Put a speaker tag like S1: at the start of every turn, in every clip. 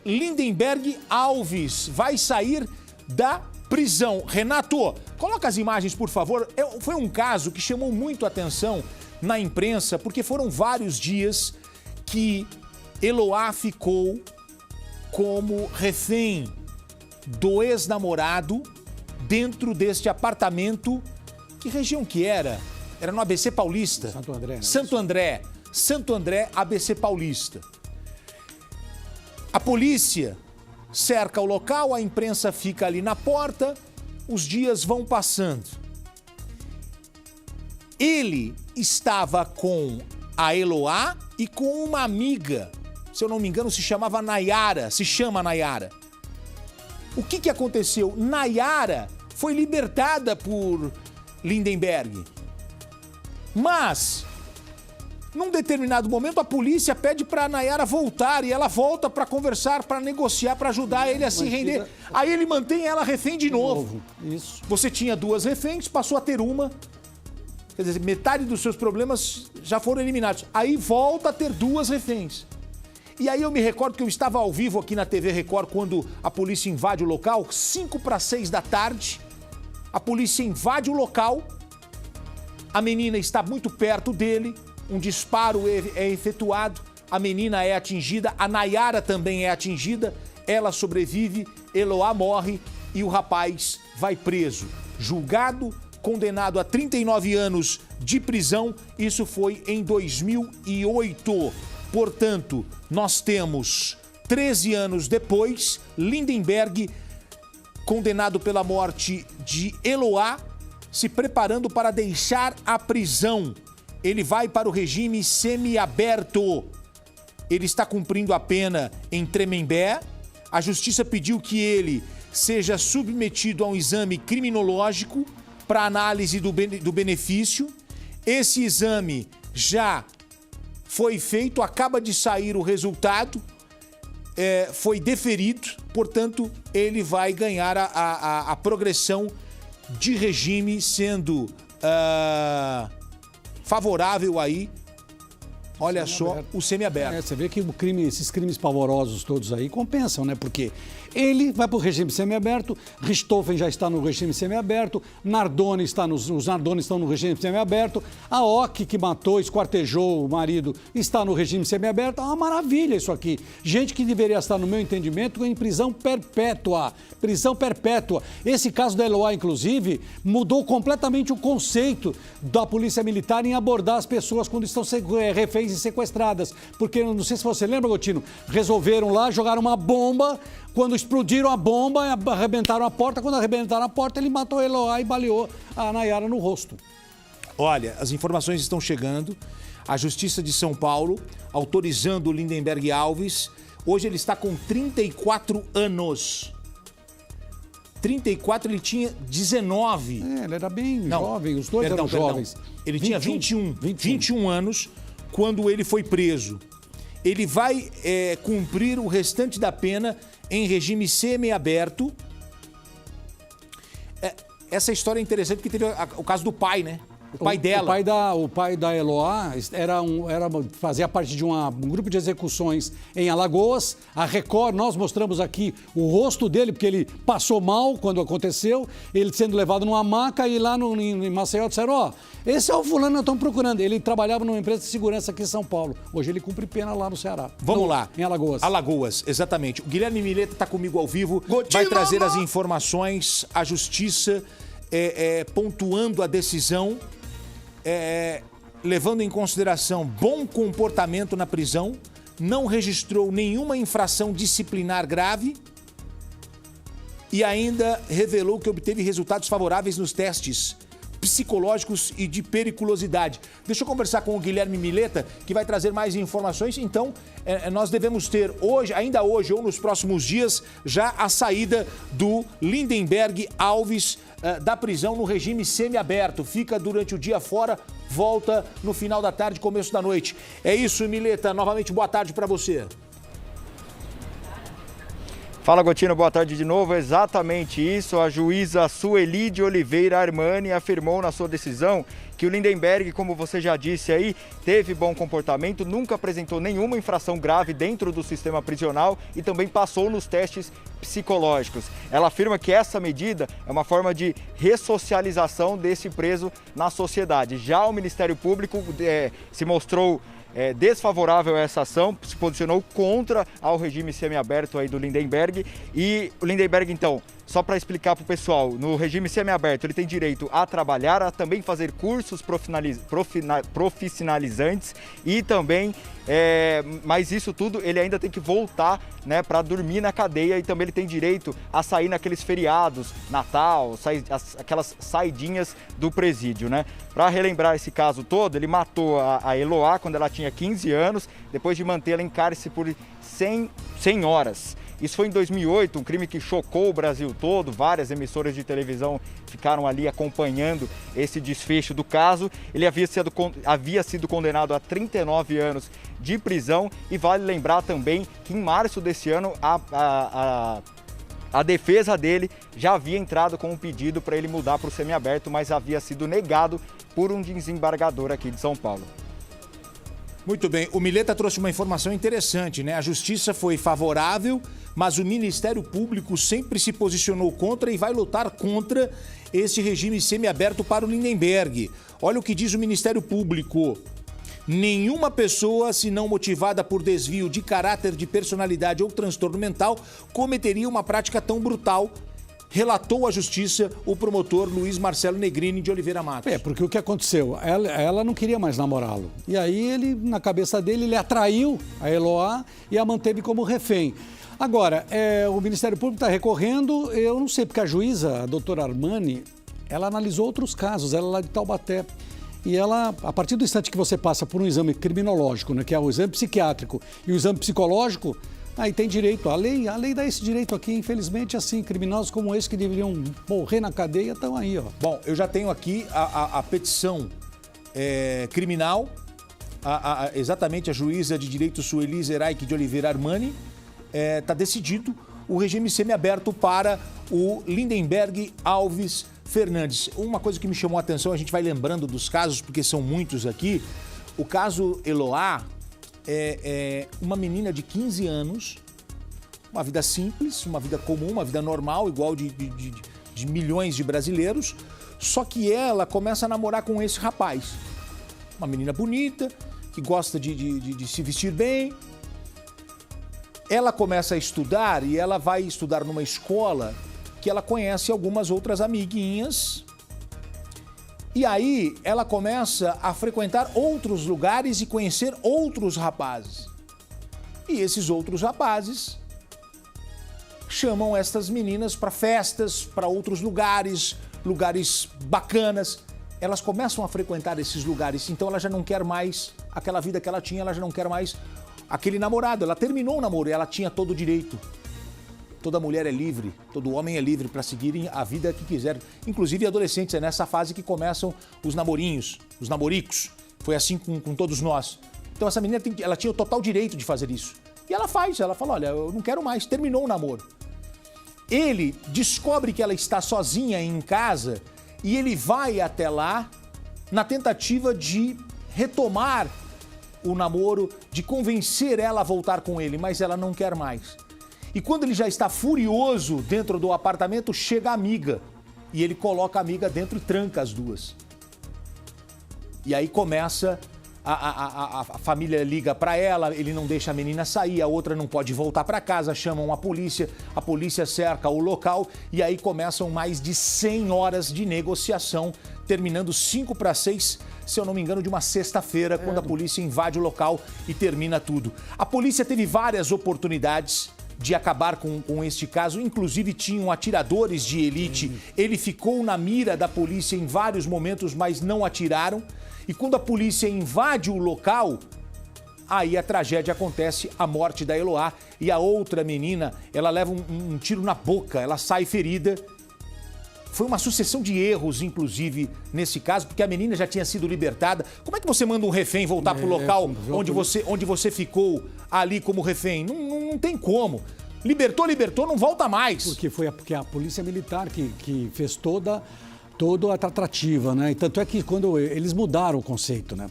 S1: Lindenberg Alves vai sair da prisão. Renato, coloca as imagens, por favor. Foi um caso que chamou muito a atenção na imprensa, porque foram vários dias que Eloá ficou como refém do ex-namorado dentro deste apartamento. Que região que era? Era no ABC Paulista.
S2: Santo André. Né?
S1: Santo André, ABC Paulista. A polícia cerca o local, a imprensa fica ali na porta, os dias vão passando. Ele estava com a Eloá e com uma amiga, se eu não me engano, se chama Nayara. O que aconteceu? Nayara foi libertada por Lindenberg. Mas, num determinado momento, a polícia pede para a Nayara voltar e ela volta para conversar, para negociar, para ajudar ele a se render. Aí ele mantém ela refém de novo.
S2: Isso.
S1: Você tinha duas reféns, passou a ter uma. Quer dizer, metade dos seus problemas já foram eliminados. Aí volta a ter duas reféns. E aí eu me recordo que eu estava ao vivo aqui na TV Record quando a polícia invade o local, 5:45 da tarde. A polícia invade o local, a menina está muito perto dele, um disparo é efetuado, a menina é atingida, a Nayara também é atingida, ela sobrevive, Eloá morre e o rapaz vai preso. Julgado, condenado a 39 anos de prisão, isso foi em 2008. Portanto, nós temos 13 anos depois, Lindenberg, condenado pela morte de Eloá, se preparando para deixar a prisão. Ele vai para o regime semiaberto. Ele está cumprindo a pena em Tremembé. A justiça pediu que ele seja submetido a um exame criminológico para análise do benefício. Esse exame já foi feito, acaba de sair o resultado, foi deferido, portanto, ele vai ganhar a progressão de regime, sendo favorável aí, olha só, o semiaberto.
S2: Você vê que esses crimes pavorosos todos aí compensam, né? Porque ele vai para o regime semiaberto, Richthofen já está no regime semiaberto, os Nardoni estão no regime semiaberto, a Ock, que matou, esquartejou o marido, está no regime semiaberto. É uma maravilha isso aqui. Gente que deveria estar, no meu entendimento, em prisão perpétua. Prisão perpétua. Esse caso da Eloá, inclusive, mudou completamente o conceito da polícia militar em abordar as pessoas quando estão reféns e sequestradas. Porque, não sei se você lembra, Gotino, resolveram lá, jogaram uma bomba. Quando explodiram a bomba, arrebentaram a porta. Quando arrebentaram a porta, ele matou a Eloá e baleou a Nayara no rosto.
S1: Olha, as informações estão chegando. A Justiça de São Paulo autorizando o Lindenberg Alves. Hoje ele está com 34 anos. 34, ele tinha 19.
S2: Ele era bem jovem, os dois eram jovens.
S1: Ele tinha 21 anos quando ele foi preso. Ele vai cumprir o restante da pena em regime semiaberto. Essa história é interessante porque teve o caso do pai, né? O pai dela.
S2: O pai da Eloá fazia parte de um grupo de execuções em Alagoas. A Record, nós mostramos aqui o rosto dele, porque ele passou mal quando aconteceu, ele sendo levado numa maca e lá em Maceió disseram, esse é o fulano que estão procurando. Ele trabalhava numa empresa de segurança aqui em São Paulo. Hoje ele cumpre pena lá no Ceará.
S1: Vamos lá.
S2: Em Alagoas.
S1: Alagoas, exatamente. O Guilherme Mileta está comigo ao vivo, vai trazer as informações, a justiça pontuando a decisão, levando em consideração bom comportamento na prisão, não registrou nenhuma infração disciplinar grave e ainda revelou que obteve resultados favoráveis nos testes psicológicos e de periculosidade. Deixa eu conversar com o Guilherme Mileta, que vai trazer mais informações. Então, nós devemos ter hoje, ainda hoje ou nos próximos dias, já a saída do Lindenberg Alves da prisão no regime semiaberto. Fica durante o dia fora, volta no final da tarde, começo da noite. É isso, Mileta. Novamente, boa tarde para você.
S3: Fala, Gotino, boa tarde de novo. Exatamente isso. A juíza Sueli de Oliveira Armani afirmou na sua decisão que o Lindenberg, como você já disse aí, teve bom comportamento, nunca apresentou nenhuma infração grave dentro do sistema prisional e também passou nos testes psicológicos. Ela afirma que essa medida é uma forma de ressocialização desse preso na sociedade. Já o Ministério Público se mostrou desfavorável a essa ação, se posicionou contra ao regime semiaberto aí do Lindenberg. E o Lindenberg, então, só para explicar para o pessoal, no regime semiaberto ele tem direito a trabalhar, a também fazer cursos profissionalizantes e também, mas isso tudo ele ainda tem que voltar, né, para dormir na cadeia, e também ele tem direito a sair naqueles feriados, Natal, aquelas saidinhas do presídio, né? Para relembrar esse caso todo, ele matou a Eloá quando ela tinha 15 anos, depois de mantê-la em cárcere por 100 horas. Isso foi em 2008, um crime que chocou o Brasil todo, várias emissoras de televisão ficaram ali acompanhando esse desfecho do caso. Ele havia sido condenado a 39 anos de prisão, e vale lembrar também que em março desse ano a defesa dele já havia entrado com um pedido para ele mudar para o semiaberto, mas havia sido negado por um desembargador aqui de São Paulo.
S1: Muito bem, o Mileta trouxe uma informação interessante, né? A justiça foi favorável, mas o Ministério Público sempre se posicionou contra e vai lutar contra esse regime semiaberto para o Lindenberg. Olha o que diz o Ministério Público. Nenhuma pessoa, se não motivada por desvio de caráter, de personalidade ou transtorno mental, cometeria uma prática tão brutal, relatou à Justiça o promotor Luiz Marcelo Negrini de Oliveira Matos.
S2: Porque o que aconteceu? Ela não queria mais namorá-lo. E aí ele, na cabeça dele, ele atraiu a Eloá e a manteve como refém. Agora, o Ministério Público está recorrendo, eu não sei, porque a juíza, a doutora Armani, ela analisou outros casos, ela é lá de Taubaté. E ela, a partir do instante que você passa por um exame criminológico, né, que é o exame psiquiátrico e o exame psicológico, aí tem direito. A lei dá esse direito aqui, infelizmente, assim, criminosos como esse que deveriam morrer na cadeia estão aí, ó.
S1: Bom, eu já tenho aqui a petição criminal, exatamente a juíza de direito Sueli Zeraik de Oliveira Armani, está decidido o regime semiaberto para o Lindenberg Alves Fernandes. Uma coisa que me chamou a atenção, a gente vai lembrando dos casos, porque são muitos aqui. O caso Eloá é uma menina de 15 anos, uma vida simples, uma vida comum, uma vida normal, igual de milhões de brasileiros, só que ela começa a namorar com esse rapaz. Uma menina bonita, que gosta de se vestir bem. Ela começa a estudar e ela vai estudar numa escola que ela conhece algumas outras amiguinhas. E aí ela começa a frequentar outros lugares e conhecer outros rapazes. E esses outros rapazes chamam estas meninas para festas, para outros lugares bacanas. Elas começam a frequentar esses lugares, então ela já não quer mais aquela vida que ela tinha, ela já não quer mais aquele namorado. Ela terminou o namoro e ela tinha todo o direito. Toda mulher é livre, todo homem é livre para seguirem a vida que quiser. Inclusive adolescentes, é nessa fase que começam os namorinhos, os namoricos. Foi assim com todos nós. Então essa menina ela tinha o total direito de fazer isso. E ela fala, olha, eu não quero mais, terminou o namoro. Ele descobre que ela está sozinha em casa e ele vai até lá na tentativa de retomar o namoro, de convencer ela a voltar com ele, mas ela não quer mais. E quando ele já está furioso dentro do apartamento, chega a amiga. E ele coloca a amiga dentro e tranca as duas. E aí começa, a família liga para ela, ele não deixa a menina sair, a outra não pode voltar para casa, chamam a polícia cerca o local e aí começam mais de 100 horas de negociação, terminando 5-6, se eu não me engano, de uma sexta-feira, quando a polícia invade o local e termina tudo. A polícia teve várias oportunidades de acabar com este caso, inclusive tinham atiradores de elite. Ele ficou na mira da polícia em vários momentos, mas não atiraram. E quando a polícia invade o local, aí a tragédia acontece, a morte da Eloá. E a outra menina, ela leva um tiro na boca, ela sai ferida. Foi uma sucessão de erros, inclusive, nesse caso, porque a menina já tinha sido libertada. Como é que você manda um refém voltar para o local onde você ficou ali como refém? Não tem como. Libertou, não volta mais.
S2: Porque a polícia militar que fez toda a tratativa, né? E tanto é que quando eles mudaram o conceito, né?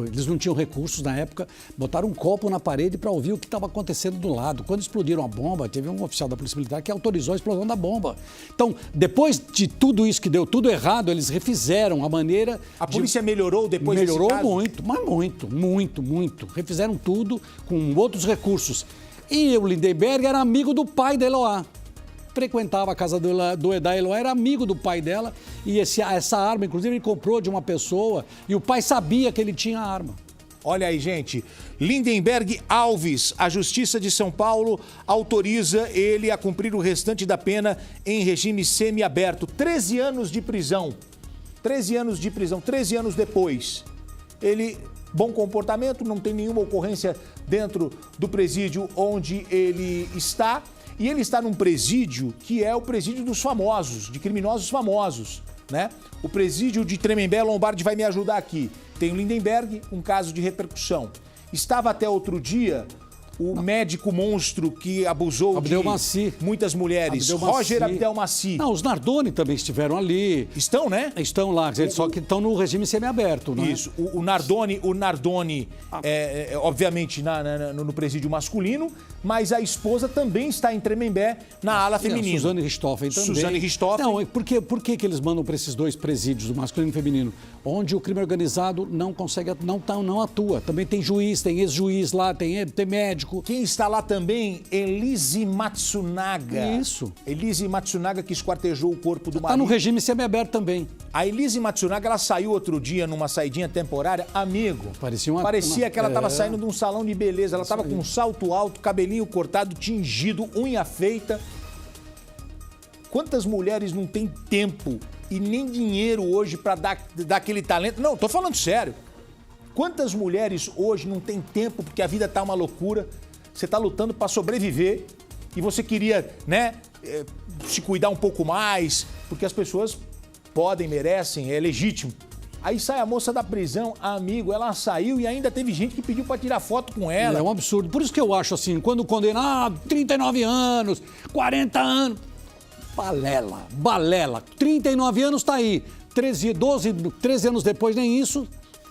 S2: Eles não tinham recursos na época, botaram um copo na parede para ouvir o que estava acontecendo do lado. Quando explodiram a bomba, teve um oficial da Polícia Militar que autorizou a explosão da bomba. Então, depois de tudo isso que deu tudo errado, eles refizeram a maneira...
S1: A polícia melhorou depois desse caso?
S2: Melhorou muito, mas muito. Refizeram tudo com outros recursos. E o Lindenberg era amigo do pai da Eloá. Frequentava a casa da Eloá, era amigo do pai dela e essa arma, inclusive, ele comprou de uma pessoa e o pai sabia que ele tinha a arma.
S1: Olha aí, gente. Lindenberg Alves, a Justiça de São Paulo autoriza ele a cumprir o restante da pena em regime semiaberto. 13 anos de prisão. 13 anos de prisão, 13 anos depois. Ele, bom comportamento, não tem nenhuma ocorrência dentro do presídio onde ele está. E ele está num presídio que é o presídio dos famosos, de criminosos famosos, né? O presídio de Tremembé, Lombardi vai me ajudar aqui. Tem o Lindenberg, um caso de repercussão. Estava até outro dia o médico monstro que abusou
S2: Abdelmaci.
S1: de muitas mulheres, Roger Abdelmaci.
S2: Não, os Nardoni também estiveram ali.
S1: Estão, né?
S2: Estão lá, só que estão no regime semiaberto, né?
S1: Isso. O Nardoni, obviamente, no presídio masculino, mas a esposa também está em Tremembé, na ala feminina.
S2: Suzane Richthofen também.
S1: Suzane Richthofen.
S2: Não, por que eles mandam para esses dois presídios, o masculino e o feminino? Onde o crime organizado não consegue, não atua. Também tem juiz, tem ex-juiz lá, tem médico.
S1: Quem está lá também? Elise Matsunaga.
S2: Isso.
S1: Elise Matsunaga, que esquartejou o corpo do marido.
S2: Está no regime semiaberto também.
S1: A Elise Matsunaga, ela saiu outro dia numa saidinha temporária, amigo. Parecia que ela estava saindo de um salão de beleza. Ela estava com um salto alto, cabelinho cortado, tingido, unha feita. Quantas mulheres não têm tempo e nem dinheiro hoje para dar aquele talento? Não, tô falando sério. Quantas mulheres hoje não têm tempo porque a vida tá uma loucura, você tá lutando para sobreviver e você queria, né, se cuidar um pouco mais, porque as pessoas podem, merecem, é legítimo. Aí sai a moça da prisão, amigo, ela saiu e ainda teve gente que pediu para tirar foto com ela.
S2: É um absurdo. Por isso que eu acho assim, quando condena 39 anos, 40 anos, balela. 39 anos tá aí, 13 anos depois nem isso.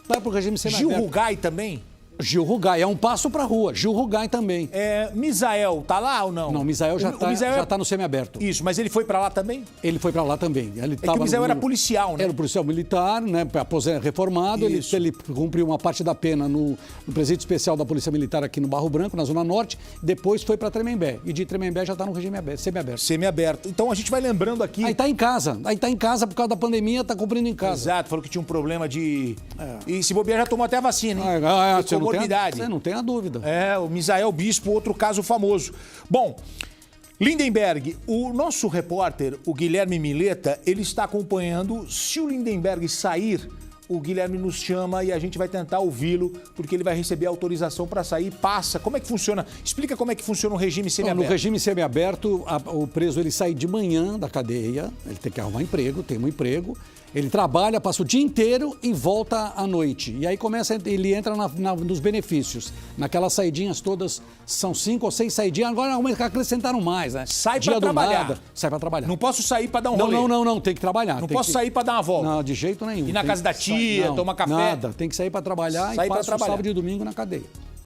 S2: Vai pro regime semiaberto.
S1: Gil Rugai também?
S2: Gil Rugai, é um passo pra rua. Gil Rugai também.
S1: Misael, tá lá ou não?
S2: Não, Misael já tá no semiaberto.
S1: Isso, mas ele foi pra lá também?
S2: Ele foi pra lá também.
S1: Que o Misael era policial, né?
S2: Era policial militar, né? Reformado. Ele cumpriu uma parte da pena no presídio especial da Polícia Militar aqui no Barro Branco, na Zona Norte. Depois foi pra Tremembé. E de Tremembé já tá no regime semiaberto.
S1: Semiaberto. Então a gente vai lembrando aqui...
S2: Aí tá em casa por causa da pandemia, tá cumprindo em casa.
S1: Exato, falou que tinha um problema de... E se bobear já tomou até a vacina, hein?
S2: Você não tem a dúvida.
S1: O Misael Bispo, outro caso famoso. Bom, Lindenberg, o nosso repórter, o Guilherme Mileta, ele está acompanhando. Se o Lindenberg sair, o Guilherme nos chama e a gente vai tentar ouvi-lo, porque ele vai receber autorização para sair. Passa. Como é que funciona? Explica como é que funciona o regime semiaberto.
S2: No regime semiaberto, o preso ele sai de manhã da cadeia, ele tem que arrumar emprego, tem um emprego. Ele trabalha, passa o dia inteiro e volta à noite. E aí ele entra nos benefícios. Naquelas saidinhas todas, são 5 ou 6 saidinhas, agora acrescentaram mais, né?
S1: Sai pra trabalhar.
S2: Sai pra trabalhar.
S1: Não posso sair pra dar um rolê.
S2: Não, tem que trabalhar.
S1: Não posso sair pra dar uma volta.
S2: Não, de jeito nenhum.
S1: Ir na casa da tia, tomar café.
S2: Nada, tem que sair pra trabalhar e passa o sábado e domingo na cadeia.